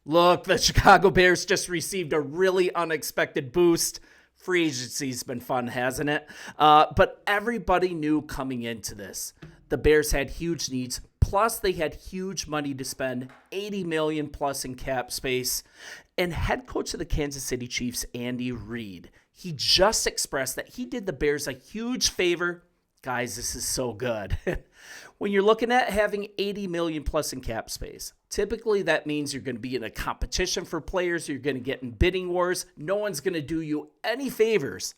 Look, the Chicago Bears just received a really unexpected boost. Free agency's been fun, hasn't it? But everybody knew coming into this, the Bears had huge needs. Plus, they had huge money to spend, $80 million plus in cap space. And head coach of the Kansas City Chiefs, Andy Reid, he just expressed that he did the Bears a huge favor. Guys, this is so good. When you're looking at having $80 million plus in cap space, typically that means you're going to be in a competition for players. You're going to get in bidding wars. No one's going to do you any favors.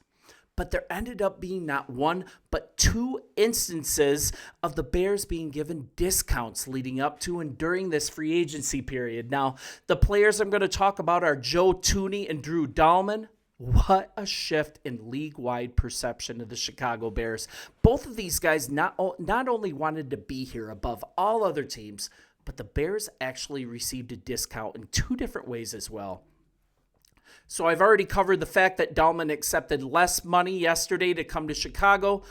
But there ended up being not one, but two instances of the Bears being given discounts leading up to and during this free agency period. Now, the players I'm going to talk about are Joe Thuney and Drew Dalman. What a shift in league-wide perception of the Chicago Bears. Both of these guys not only wanted to be here above all other teams, but the Bears actually received a discount in two different ways as well. So I've already covered the fact that Dalman accepted less money yesterday to come to Chicago.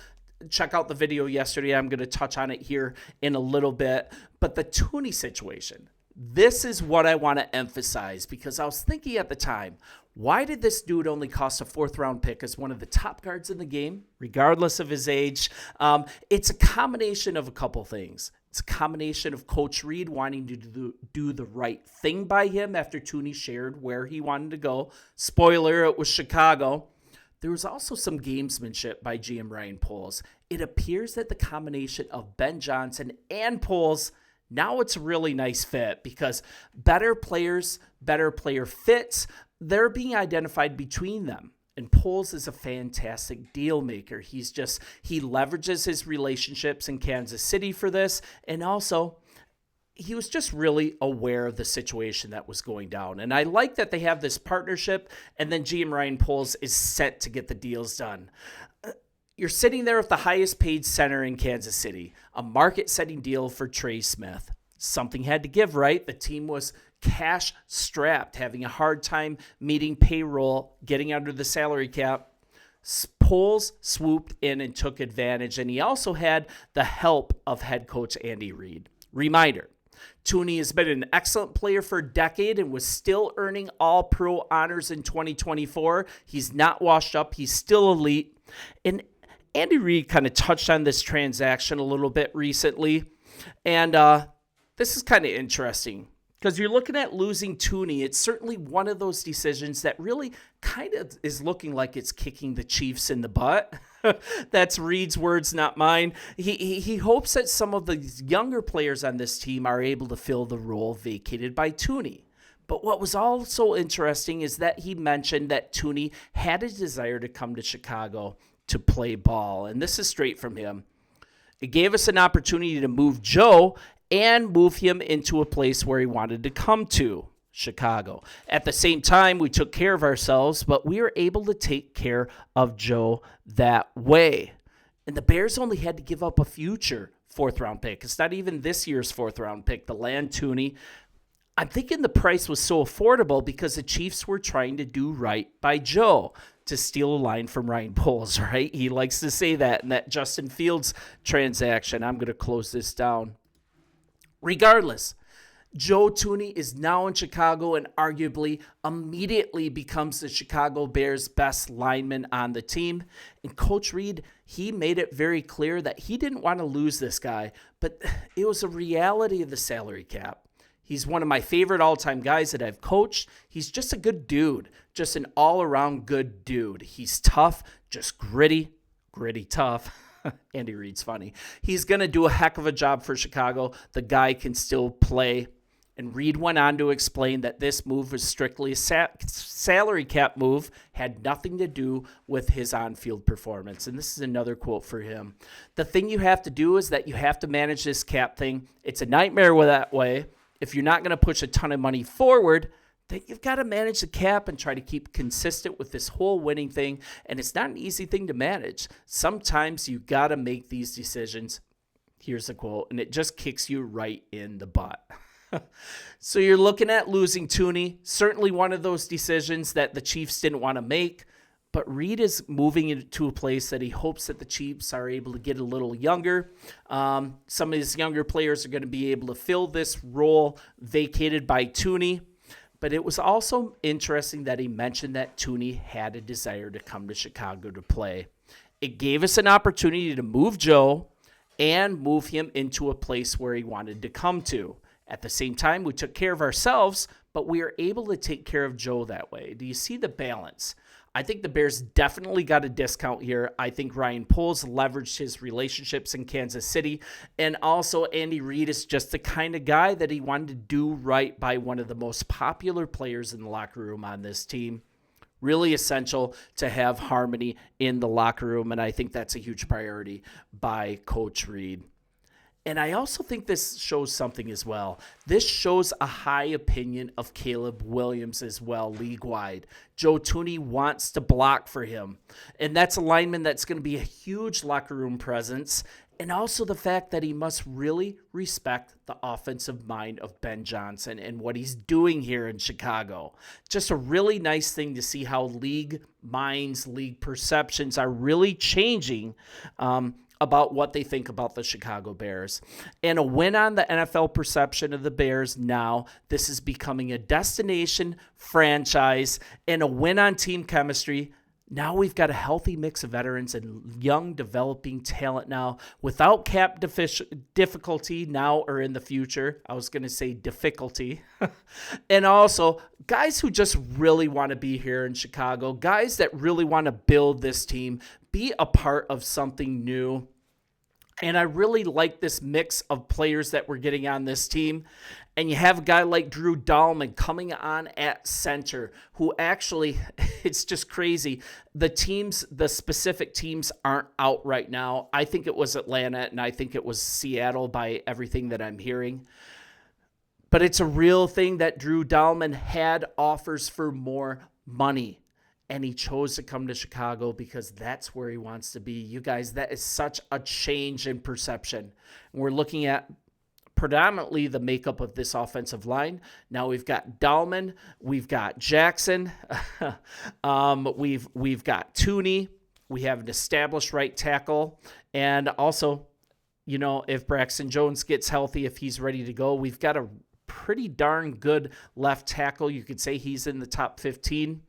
Check out the video yesterday. I'm going to touch on it here in a little bit. But the Thuney situation, this is what I want to emphasize because I was thinking at the time, why did this dude only cost a fourth-round pick as one of the top guards in the game, regardless of his age? It's a combination of a couple things. It's a combination of Coach Reid wanting to do the right thing by him after Thuney shared where he wanted to go. Spoiler, it was Chicago. There was also some gamesmanship by GM Ryan Poles. It appears that the combination of Ben Johnson and Poles, now it's a really nice fit because better players, better player fits, they're being identified between them. And Poles is a fantastic deal maker. He leverages his relationships in Kansas City for this. And also, he was just really aware of the situation that was going down. And I like that they have this partnership, and then GM Ryan Poles is set to get the deals done. You're sitting there with the highest paid center in Kansas City, a market-setting deal for Trey Smith. Something had to give, right? The team was cash strapped, having a hard time meeting payroll, getting under the salary cap. Poles swooped in and took advantage, and he also had the help of head coach Andy Reid. Reminder, Thuney has been an excellent player for a decade and was still earning all-pro honors in 2024. He's not washed up. He's still elite. And Andy Reid kind of touched on this transaction a little bit recently, and this is kind of interesting. Because you're looking at losing Thuney, it's certainly one of those decisions that really kind of is looking like it's kicking the Chiefs in the butt. That's Reid's words, not mine. He hopes that some of the younger players on this team are able to fill the role vacated by Thuney. But what was also interesting is that he mentioned that Thuney had a desire to come to Chicago to play ball. And this is straight from him. It gave us an opportunity to move Joe and move him into a place where he wanted to come to, Chicago. At the same time, we took care of ourselves, but we were able to take care of Joe that way. And the Bears only had to give up a future fourth-round pick. It's not even this year's fourth-round pick, the land Thuney. I'm thinking the price was so affordable because the Chiefs were trying to do right by Joe. To steal a line from Ryan Poles, right? He likes to say that in that Justin Fields transaction. I'm going to close this down. Regardless, Joe Thuney is now in Chicago and arguably immediately becomes the Chicago Bears' best lineman on the team. And Coach Reid, he made it very clear that he didn't want to lose this guy, but it was a reality of the salary cap. He's one of my favorite all-time guys that I've coached. He's just a good dude, just an all-around good dude. He's tough, just gritty tough. Andy Reid's funny. He's going to do a heck of a job for Chicago. The guy can still play. And Reid went on to explain that this move was strictly a salary cap move, had nothing to do with his on-field performance. And this is another quote for him. The thing you have to do is that you have to manage this cap thing. It's a nightmare that way. If you're not going to push a ton of money forward, then you've got to manage the cap and try to keep consistent with this whole winning thing. And it's not an easy thing to manage. Sometimes you got to make these decisions. Here's the quote, and it just kicks you right in the butt. So you're looking at losing Thuney, certainly one of those decisions that the Chiefs didn't want to make. But Reid is moving into a place that he hopes that the Chiefs are able to get a little younger. Some of these younger players are going to be able to fill this role vacated by Thuney. But it was also interesting that he mentioned that Thuney had a desire to come to Chicago to play. It gave us an opportunity to move Joe and move him into a place where he wanted to come to. At the same time, we took care of ourselves, but we were able to take care of Joe that way. Do you see the balance? I think the Bears definitely got a discount here. I think Ryan Poles leveraged his relationships in Kansas City. And also Andy Reid is just the kind of guy that he wanted to do right by one of the most popular players in the locker room on this team. Really essential to have harmony in the locker room. And I think that's a huge priority by Coach Reid. And I also think this shows something as well. This shows a high opinion of Caleb Williams as well, league-wide. Joe Thuney wants to block for him. And that's a lineman that's going to be a huge locker room presence. And also the fact that he must really respect the offensive mind of Ben Johnson and what he's doing here in Chicago. Just a really nice thing to see how league minds, league perceptions are really changing about what they think about the Chicago Bears. And a win on the NFL perception of the Bears now. This is becoming a destination franchise, and a win on team chemistry. Now we've got a healthy mix of veterans and young developing talent now without cap difficulty now or in the future. I was going to say difficulty. And also guys who just really want to be here in Chicago, guys that really want to build this team, be a part of something new. And I really like this mix of players that we're getting on this team. And you have a guy like Drew Dahlman coming on at center, who actually, it's just crazy. The specific teams aren't out right now. I think it was Atlanta, and I think it was Seattle by everything that I'm hearing. But it's a real thing that Drew Dahlman had offers for more money. And he chose to come to Chicago because that's where he wants to be. You guys, that is such a change in perception. We're looking at predominantly the makeup of this offensive line. Now we've got Dahlman, we've got Jackson, we've got Thuney, we have an established right tackle, and also, you know, if Braxton Jones gets healthy, if he's ready to go, we've got a pretty darn good left tackle. You could say he's in the top 15.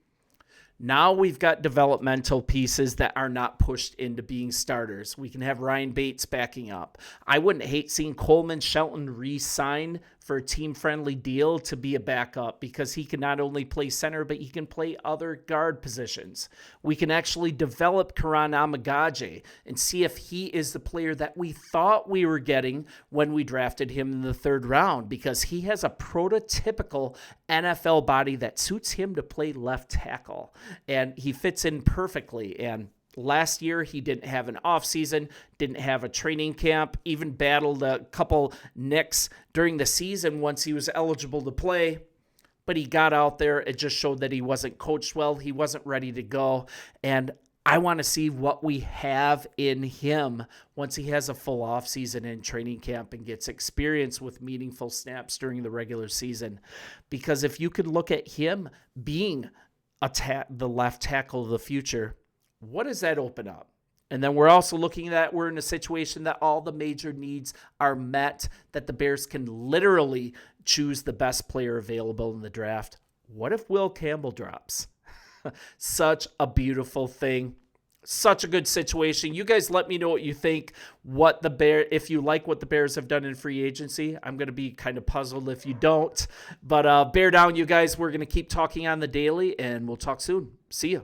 Now we've got developmental pieces that are not pushed into being starters. We can have Ryan Bates backing up. I wouldn't hate seeing Coleman Shelton re-sign for a team-friendly deal to be a backup because he can not only play center, but he can play other guard positions. We can actually develop Karan Amagaje and see if he is the player that we thought we were getting when we drafted him in the 3rd round, because he has a prototypical NFL body that suits him to play left tackle, and he fits in perfectly. And last year, he didn't have an offseason, didn't have a training camp, even battled a couple nicks during the season once he was eligible to play. But he got out there. It just showed that he wasn't coached well. He wasn't ready to go. And I want to see what we have in him once he has a full offseason in training camp and gets experience with meaningful snaps during the regular season. Because if you could look at him being the left tackle of the future, what does that open up? And then we're also looking at, we're in a situation that all the major needs are met, that the Bears can literally choose the best player available in the draft. What if Will Campbell drops? Such a beautiful thing. Such a good situation. You guys let me know what you think, if you like what the Bears have done in free agency. I'm going to be kind of puzzled if you don't. But bear down, you guys. We're going to keep talking on the daily, and we'll talk soon. See ya.